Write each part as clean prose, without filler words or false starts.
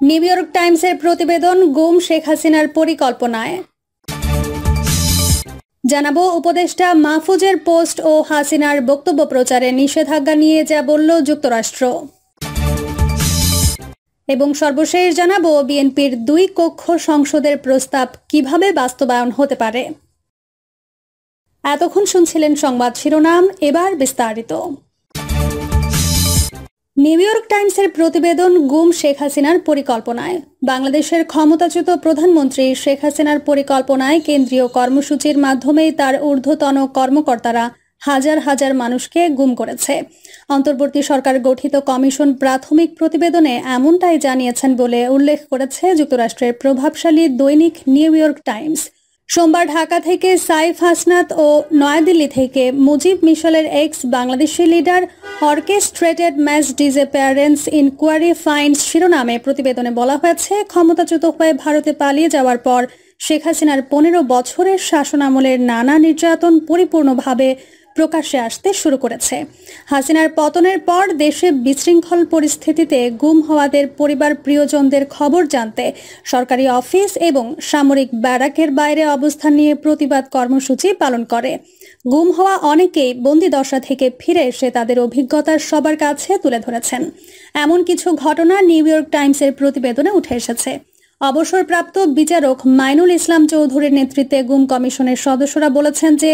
New York টাইমসের প্রতিবেদন গুম শেখ হাসিনার পরিকল্পনায়। জানাবো উপদেষ্টা মাহফুজের পোস্ট ও হাসিনার বক্তব্য প্রচারে নিষেধাজ্ঞা নিয়ে যা বলল যুক্তরাষ্ট্র। এবং সর্বশেষ জানাবো বিএনপির 2 কক্ষ সংসদের প্রস্তাব কিভাবে বাস্তবায়ন হতে পারে। এতক্ষণ শুনছিলেন সংবাদ শিরোনাম, এবার বিস্তারিত। নিউ ইয়র্ক টাইমসের প্রতিবেদন গুম শেখ হাসিনার পরিকল্পনায়। বাংলাদেশের ক্ষমতাচ্যুত প্রধানমন্ত্রী শেখ হাসিনার পরিকল্পনায় কেন্দ্রীয় কর্মসূচির মাধ্যমেই তার ঊর্ধ্বতন কর্মকর্তারা হাজার হাজার মানুষকে গুম করেছে। অন্তর্বর্তী সরকার গঠিত কমিশন প্রাথমিক প্রতিবেদনে এমনটাই জানিয়েছেন বলে উল্লেখ করেছে যুক্তরাষ্ট্রের প্রভাবশালী দৈনিক নিউ ইয়র্ক টাইমস। সোমবার ঢাকা থেকে সাইফ হাসনাত ও নয়াদিল্লি থেকে মুজিব মিশলের ex Bangladeshi leader orchestrated mass disappearance inquiry finds শিরোনামে প্রতিবেদনে বলা হয়েছে, ক্ষমতাচ্যুত হয়ে ভারতে পালিয়ে যাওয়ার পর শেখ হাসিনার 15 বছরের শাসনামলের নানা নির্যাতন পরিপূর্ণভাবে প্রকাশ্যে আসতে শুরু করেছে। হাসিনার পতনের পর দেশে বিশৃঙ্খল পরিস্থিতিতে গুম হওয়াদের পরিবার প্রিয়জনদের খবর জানতে সরকারি অফিস এবং সামরিক ব্যারাকের বাইরে অবস্থান নিয়ে প্রতিবাদ কর্মসূচি পালন করে। গুম হওয়া অনেকেই বন্দিদশা থেকে ফিরে এসে তাদের অভিজ্ঞতার সবার কাছে তুলে ধরেছেন। এমন কিছু ঘটনা নিউ ইয়র্ক টাইমসের প্রতিবেদনে উঠে এসেছে। অবসরপ্রাপ্ত বিচারক মাইনুল ইসলাম চৌধুরীর নেতৃত্বে গুম কমিশনের সদস্যরা বলেছেন যে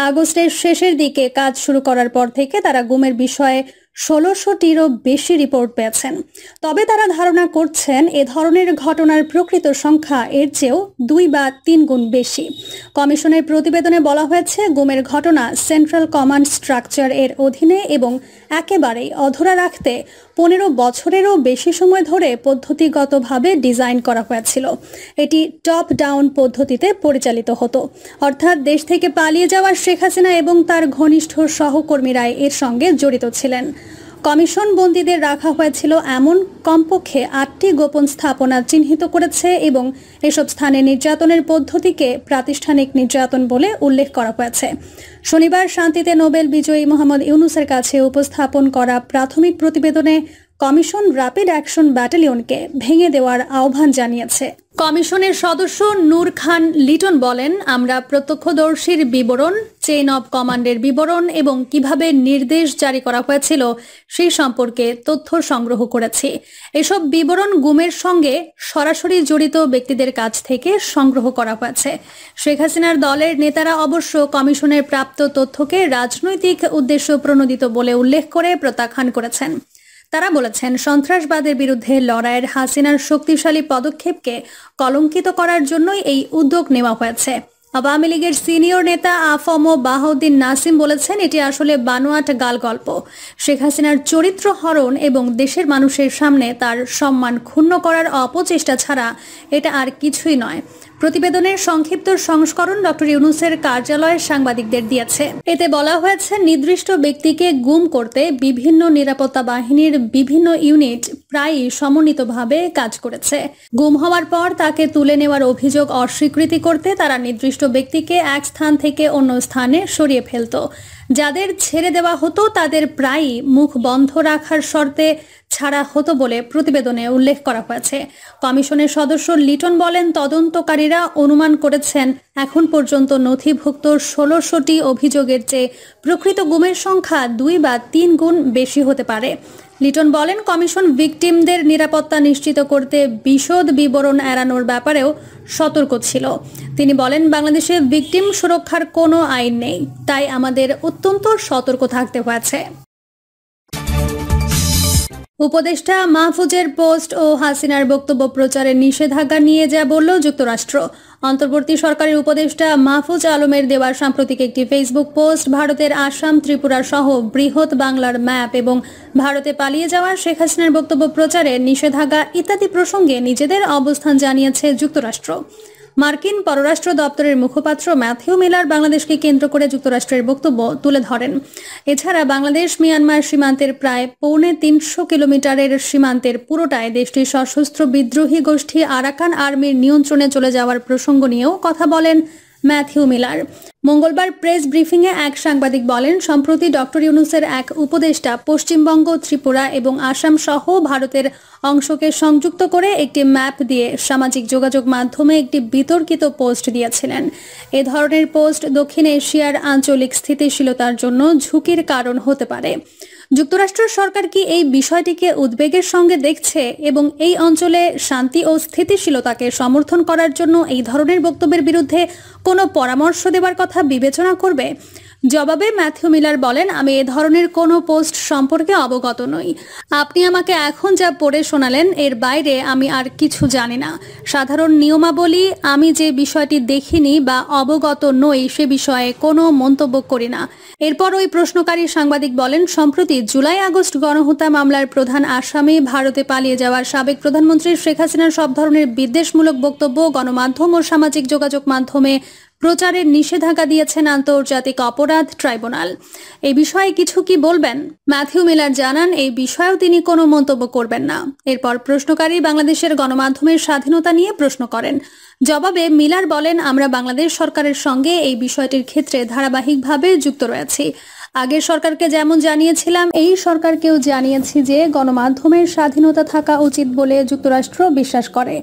আগস্টের শেষের দিকে কাজ শুরু করার পর থেকে তারা গুমের বিষয়ে 1600টিরও বেশি রিপোর্ট পেয়েছেন। তবে তারা ধারণা করছেন এ ধরনের ঘটনার প্রকৃত সংখ্যা এর চেয়েও 2 বা 3 গুণ বেশি। কমিশনের প্রতিবেদনে বলা হয়েছে, গুমের ঘটনা সেন্ট্রাল কমান্ড স্ট্রাকচার এর অধীনে এবং একেবারেই অধরা রাখতে 15 বছরেরও বেশি সময় ধরে পদ্ধতিগতভাবে ডিজাইন করা হয়েছিল। এটি টপ ডাউন পদ্ধতিতে পরিচালিত হতো, অর্থাৎ দেশ থেকে পালিয়ে যাওয়া শেখ হাসিনা এবং তার ঘনিষ্ঠ সহকর্মীরাই এর সঙ্গে জড়িত ছিলেন। কমিশন বন্দীদের রাখা হয়েছিল এমন কমপক্ষে 8টি গোপন স্থাপনা চিহ্নিত করেছে এবং এসব স্থানে নির্যাতনের পদ্ধতিকে প্রাতিষ্ঠানিক নির্যাতন বলে উল্লেখ করা হয়েছে। শনিবার শান্তিতে নোবেল বিজয়ী মোহাম্মদ ইউনূসের কাছে উপস্থাপন করা প্রাথমিক প্রতিবেদনে কমিশন র্যাপিড অ্যাকশন ব্যাটালিয়নকে ভেঙে দেওয়ার আহ্বান জানিয়েছে। কমিশনের সদস্য নূর খান লিটন বলেন, আমরা প্রত্যক্ষদর্শীর বিবরণ, চেইন অব কমান্ডের বিবরণ এবং কিভাবে নির্দেশ জারি করা হয়েছিল সেই সম্পর্কে তথ্য সংগ্রহ করেছি। এসব বিবরণ গুমের সঙ্গে সরাসরি জড়িত ব্যক্তিদের কাছ থেকে সংগ্রহ করা হয়েছে। শেখ হাসিনার দলের নেতারা অবশ্য কমিশনের প্রাপ্ত তথ্যকে রাজনৈতিক উদ্দেশ্য প্রণোদিত বলে উল্লেখ করে প্রত্যাখ্যান করেছেন। তারা বলেছেন, সন্ত্রাসবাদের বিরুদ্ধে লড়াইয়ের হাসিনার শক্তিশালী পদক্ষেপকে কলঙ্কিত করার জন্যই এই উদ্যোগ নেওয়া হয়েছে। আওয়ামী লীগের সিনিয়র নেতা আফম বাহাউদ্দিন নাসিম বলেছেন, এটি আসলে বানোয়াট গালগল্প। শেখ হাসিনার চরিত্র হরণ এবং দেশের মানুষের সামনে তার সম্মান ক্ষুণ্ণ করার অপচেষ্টা ছাড়া এটা আর কিছুই নয়। প্রতিবেদনের সংক্ষিপ্ত সংস্করণ ডক্টর ইউনূসের কার্যালয় সাংবাদিকদের দিয়েছে। এতে বলা হয়েছে, নির্দিষ্ট ব্যক্তিকে গুম করতে বিভিন্ন নিরাপত্তা বাহিনীর বিভিন্ন ইউনিট প্রায়ই সমন্বিতভাবে কাজ করেছে। গুম হওয়ার পর তাকে তুলে নেওয়ার অভিযোগ অস্বীকৃতি করতে তারা নির্দিষ্ট ব্যক্তিকে এক স্থান থেকে অন্য স্থানে সরিয়ে ফেলত। যাদের ছেড়ে দেওয়া হতো তাদের প্রায়ই মুখ বন্ধ রাখার শর্তে ছাড়া হতো বলে প্রতিবেদনে উল্লেখ করা হয়েছে। কমিশনের সদস্য লিটন বলেন, তদন্তকারীরা অনুমান করেছেন এখন পর্যন্ত নথিভুক্ত 1600টি অভিযোগের চেয়ে প্রকৃত গুমের সংখ্যা 2 বা 3 গুণ বেশি হতে পারে। লিটন বলেন, কমিশন ভিকটিমদের নিরাপত্তা নিশ্চিত করতে বিশদ বিবরণ এড়ানোর ব্যাপারেও সতর্ক ছিল। তিনি বলেন, বাংলাদেশে ভিকটিম সুরক্ষার কোনো আইন নেই, তাই আমাদের অত্যন্ত সতর্ক থাকতে হয়েছে। উপদেষ্টা মাহফুজের পোস্ট ও হাসিনার বক্তব্য প্রচারে নিষেধাজ্ঞা নিয়ে যা বলল যুক্তরাষ্ট্র। অন্তর্বর্তী সরকারের উপদেষ্টা মাহফুজ আলমের দেওয়া সাম্প্রতিক একটি ফেসবুক পোস্ট ভারতের আসাম, ত্রিপুরা সহ বৃহৎ বাংলার ম্যাপ এবং ভারতে পালিয়ে যাওয়া শেখ হাসিনার বক্তব্য প্রচারে নিষেধাজ্ঞা ইত্যাদি প্রসঙ্গে নিজেদের অবস্থান জানিয়েছে যুক্তরাষ্ট্র। মার্কিন পররাষ্ট্র দপ্তরের মুখপাত্র ম্যাথিউ মিলার বাংলাদেশকে কেন্দ্র করে যুক্তরাষ্ট্রের বক্তব্য তুলে ধরেন। এছাড়া বাংলাদেশ মিয়ানমার সীমান্তের প্রায় 350 কিলোমিটারের সীমান্তের পুরোটাই দেশটির সশস্ত্র বিদ্রোহী গোষ্ঠী আরাকান আর্মির নিয়ন্ত্রণে চলে যাওয়ার প্রসঙ্গ নিয়েও কথা বলেন ম্যাথিউ মিলার। মঙ্গলবার প্রেস ব্রিফিংয়ে এক সাংবাদিক বলেন, সম্প্রতি ডক্টর ইউনূসের এক উপদেষ্টা পশ্চিমবঙ্গ, ত্রিপুরা এবং আসাম সহ ভারতের অংশকে সংযুক্ত করে একটি ম্যাপ দিয়ে সামাজিক যোগাযোগ মাধ্যমে একটি বিতর্কিত পোস্ট দিয়েছিলেন। এ ধরনের পোস্ট দক্ষিণ এশিয়ার আঞ্চলিক স্থিতিশীলতার জন্য ঝুঁকির কারণ হতে পারে। যুক্তরাষ্ট্র সরকার কি এই বিষয়টিকে উদ্বেগের সঙ্গে দেখছে এবং এই অঞ্চলে শান্তি ও স্থিতিশীলতাকে সমর্থন করার জন্য এই ধরনের বক্তব্যের বিরুদ্ধে কোনো পরামর্শ দেওয়ার কথা বিবেচনা করবে? জবাবে ম্যাথিউ মিলার বলেন, আমি এ ধরনের কোনো পোস্ট সম্পর্কে অবগত নই। আপনি আমাকে এখন যা পড়ে শোনালেন এর বাইরে আমি আর কিছু জানি না। সাধারণ নিয়মাবলী, আমি যে বিষয়টি দেখিনি বা অবগত নই সে বিষয়ে কোনো মন্তব্য করি না। এরপর ওই প্রশ্নকারী সাংবাদিক বলেন, সম্প্রতি জুলাই-আগস্ট গণহত্যা মামলার প্রধান আসামি, ভারতে পালিয়ে যাওয়ার সাবেক প্রধানমন্ত্রী শেখ হাসিনার সব ধরনের বিদ্বেষমূলক বক্তব্য গণমাধ্যম ও সামাজিক যোগাযোগ মাধ্যমে প্রচারের নিষেধাজ্ঞা দিয়েছেন আন্তর্জাতিক অপরাধ ট্রাইব্যুনাল। এই বিষয়ে কিছু কি বলবেন? ম্যাথিউ মিলার জানান, এই বিষয়েও তিনি কোনো মন্তব্য করবেন না। এরপর প্রশ্নকারী বাংলাদেশের গণমাধ্যমের স্বাধীনতা নিয়ে প্রশ্ন করেন। জবাবে মিলার বলেন, আমরা বাংলাদেশ সরকারের সঙ্গে এই বিষয়টির ক্ষেত্রে ধারাবাহিকভাবে যুক্ত রয়েছি। আগের সরকারকে যেমন জানিয়েছিলাম, এই সরকারকেও জানিয়েছি যে গণমাধ্যমের স্বাধীনতা থাকা উচিত বলে যুক্তরাষ্ট্র বিশ্বাস করে।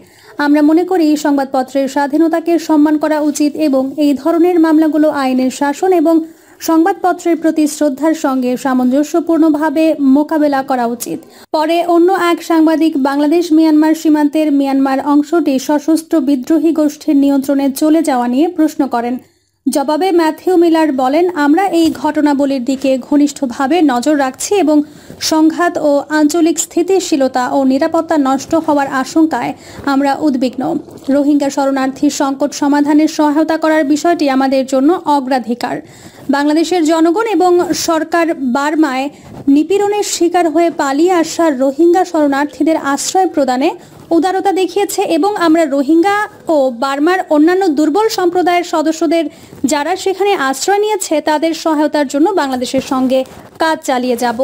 আমরা মনে করি সংবাদপত্রের স্বাধীনতাকে সম্মান করা উচিত এবং এই ধরনের মামলাগুলো আইনের শাসন এবং সংবাদপত্রের প্রতি শ্রদ্ধার সঙ্গে সামঞ্জস্যপূর্ণভাবে মোকাবেলা করা উচিত। পরে অন্য এক সাংবাদিক বাংলাদেশ মিয়ানমার সীমান্তের মিয়ানমার অংশটি সশস্ত্র বিদ্রোহী গোষ্ঠীর নিয়ন্ত্রণে চলে যাওয়া নিয়ে প্রশ্ন করেন। জবাবে ম্যাথিউ মিলার বলেন, আমরা এই ঘটনাবলীর দিকে ঘনিষ্ঠভাবে নজর রাখছি এবং সংঘাত ও আঞ্চলিক স্থিতিশীলতা ও নিরাপত্তা নষ্ট হওয়ার আশঙ্কায় আমরা উদ্বিগ্ন। রোহিঙ্গা শরণার্থী সংকট সমাধানের সহায়তা করার বিষয়টি আমাদের জন্য অগ্রাধিকার। বাংলাদেশের জনগণ এবং সরকার বার্মায় নিপীড়নের শিকার হয়ে পালিয়ে আসা রোহিঙ্গা শরণার্থীদের আশ্রয় প্রদানে উদারতা দেখিয়েছে এবং আমরা রোহিঙ্গা ও বার্মার অন্যান্য দুর্বল সম্প্রদায়ের সদস্যদের যারা সেখানে আশ্রয় নিয়েছে তাদের সহায়তার জন্য বাংলাদেশের সঙ্গে কাজ চালিয়ে যাব।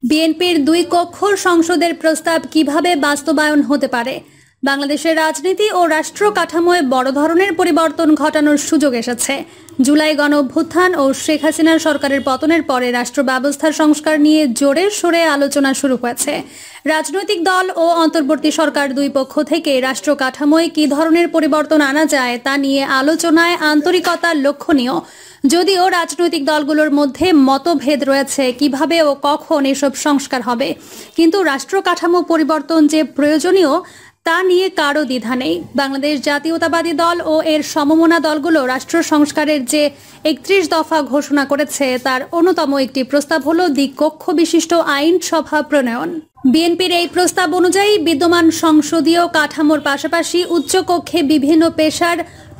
বিএনপির 2 কক্ষর সংসদের প্রস্তাব কিভাবে বাস্তবায়ন হতে পারে? বাংলাদেশের রাজনীতি ও রাষ্ট্র কাঠামোয় বড় ধরনের পরিবর্তন ঘটানোর সুযোগ এসেছে। জুলাই গণ অভ্যুত্থান ও শেখ হাসিনার সরকারের পতনের পরে রাষ্ট্র ব্যবস্থার সংস্কার নিয়ে জোরে সোরে আলোচনা শুরু হয়েছে। রাজনৈতিক দল ও অন্তর্বর্তী সরকার 2 পক্ষ থেকে রাষ্ট্র কাঠামোয় কী ধরনের পরিবর্তন আনা যায় তা নিয়ে আলোচনায় আন্তরিকতা লক্ষণীয়। যদিও রাজনৈতিক দলগুলোর মধ্যে মতভেদ রয়েছে কিভাবে ও কখন এসব সংস্কার হবে, কিন্তু রাষ্ট্র কাঠামো পরিবর্তন যে প্রয়োজনীয় তা নিয়ে কারো দ্বিধা নেই। বাংলাদেশ জাতীয়তাবাদী দল ও এর সমমনা দলগুলো রাষ্ট্র সংস্কারের যে 31 দফা ঘোষণা করেছে তার অন্যতম একটি প্রস্তাব হলো দ্বিকক্ষ বিশিষ্ট আইনসভা প্রণয়ন। বিএনপির এই প্রস্তাব অনুযায়ী বিদ্যমান সংসদীয় কাঠামোর পাশাপাশি উচ্চকক্ষে বিভিন্ন পেশার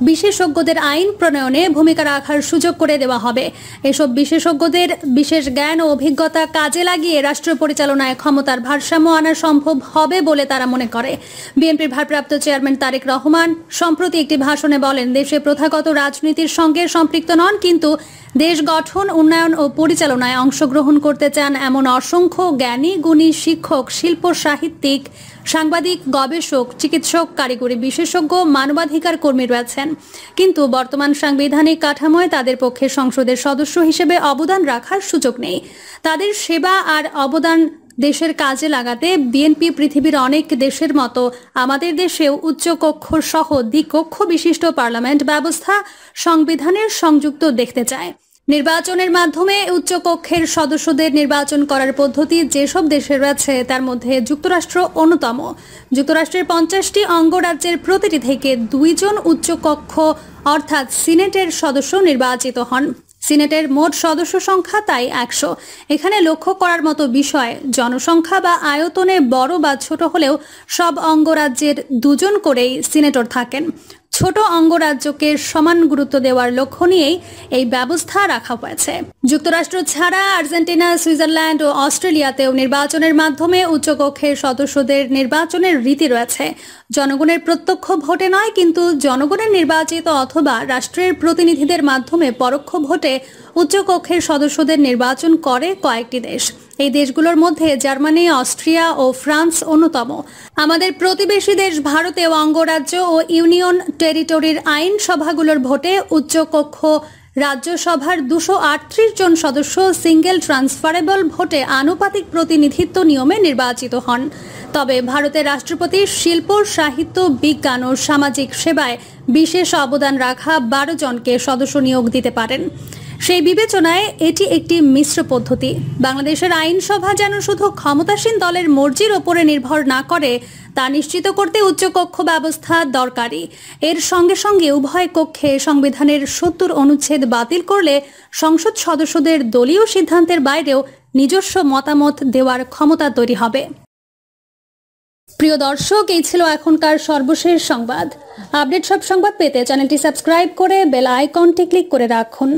বিশেষজ্ঞদের আইন প্রণয়নে ভূমিকা রাখার সুযোগ করে দেওয়া হবে। এসব বিশেষজ্ঞদের বিশেষ জ্ঞান ও অভিজ্ঞতা কাজে লাগিয়ে রাষ্ট্র পরিচালনায় ক্ষমতার ভারসাম্য আনা সম্ভব হবে বলে তারা মনে করে। বিএনপির ভারপ্রাপ্ত চেয়ারম্যান তারেক রহমান সম্প্রতি একটি ভাষণে বলেন, দেশে প্রথাগত রাজনীতির সঙ্গে সম্পৃক্ত নন, কিন্তু দেশ গঠন, উন্নয়ন ও পরিচালনায় অংশগ্রহণ করতে চান এমন অসংখ্য জ্ঞানী গুণী শিক্ষক, শিল্প সাহিত্যিক, সাংবাদিক, গবেষক, চিকিৎসক, কারিগরি বিশেষজ্ঞ, মানবাধিকার কর্মী রয়েছেন। কিন্তু বর্তমান সাংবিধানিক কাঠামোয় তাদের পক্ষে সংসদের সদস্য হিসেবে অবদান রাখার সুযোগ নেই। তাদের সেবা আর অবদান দেশের কাজে লাগাতে বিএনপি পৃথিবীর অনেক দেশের মতো আমাদের দেশেও উচ্চকক্ষ সহ দ্বিকক্ষ বিশিষ্ট পার্লামেন্ট ব্যবস্থা সংবিধানের সংযুক্ত দেখতে চায়। নির্বাচনের মাধ্যমে উচ্চকক্ষের সদস্যদের নির্বাচন করার পদ্ধতি যেসব দেশে রয়েছে তার মধ্যে যুক্তরাষ্ট্র অন্যতম। যুক্তরাষ্ট্রের 50টি অঙ্গরাজ্যের প্রতিটি থেকে 2 জন উচ্চকক্ষ অর্থাৎ সিনেটের সদস্য নির্বাচিত হন। সিনেটের মোট সদস্য সংখ্যা তাই 100। এখানে লক্ষ্য করার মতো বিষয়, জনসংখ্যা বা আয়তনে বড় বা ছোট হলেও সব অঙ্গরাজ্যের 2 জন করেই সিনেটর থাকেন। ছোট অঙ্গরাজ্যকে সমান গুরুত্ব দেওয়ার লক্ষ্য নিয়েই এই ব্যবস্থা রাখা হয়েছে। যুক্তরাষ্ট্র ছাড়া আর্জেন্টিনা, সুইজারল্যান্ড ও অস্ট্রেলিয়াতেও নির্বাচনের মাধ্যমে উচ্চকক্ষের সদস্যদের নির্বাচনের রীতি রয়েছে। জনগণের প্রত্যক্ষ ভোটে নয়, কিন্তু জনগণের নির্বাচিত অথবা রাষ্ট্রের প্রতিনিধিদের মাধ্যমে পরোক্ষ ভোটে উচ্চকক্ষের সদস্যদের নির্বাচন করে কয়েকটি দেশ। এই দেশগুলোর মধ্যে জার্মানি, অস্ট্রিয়া ও ফ্রান্স অন্যতম। আমাদের প্রতিবেশী দেশ ভারতেও অঙ্গরাজ্য ও ইউনিয়ন টেরিটরির আইনসভাগুলোর ভোটে উচ্চকক্ষ রাজ্যসভার 238 জন সদস্য সিঙ্গেল ট্রান্সফারেবল ভোটে আনুপাতিক প্রতিনিধিত্ব নিয়মে নির্বাচিত হন। তবে ভারতের রাষ্ট্রপতি শিল্প, সাহিত্য, বিজ্ঞান ও সামাজিক সেবায় বিশেষ অবদান রাখা 12 জনকে সদস্য নিয়োগ দিতে পারেন। সেই বিবেচনায় এটি একটি মিশ্র পদ্ধতি। বাংলাদেশের আইনসভা যেন শুধু ক্ষমতাসীন দলের মর্জির ওপরে নির্ভর না করে তা নিশ্চিত করতে উচ্চকক্ষ ব্যবস্থা দরকারি। এর সঙ্গে সঙ্গে উভয় কক্ষে সংবিধানের 70 অনুচ্ছেদ বাতিল করলে সংসদ সদস্যদের দলীয় সিদ্ধান্তের বাইরেও নিজস্ব মতামত দেওয়ার ক্ষমতা তৈরি হবে। প্রিয় দর্শক, এই ছিল এখনকার সর্বশেষ সংবাদ। আপডেট সব সংবাদ পেতে চ্যানেলটি সাবস্ক্রাইব করে বেল আইকনটি ক্লিক করে রাখুন।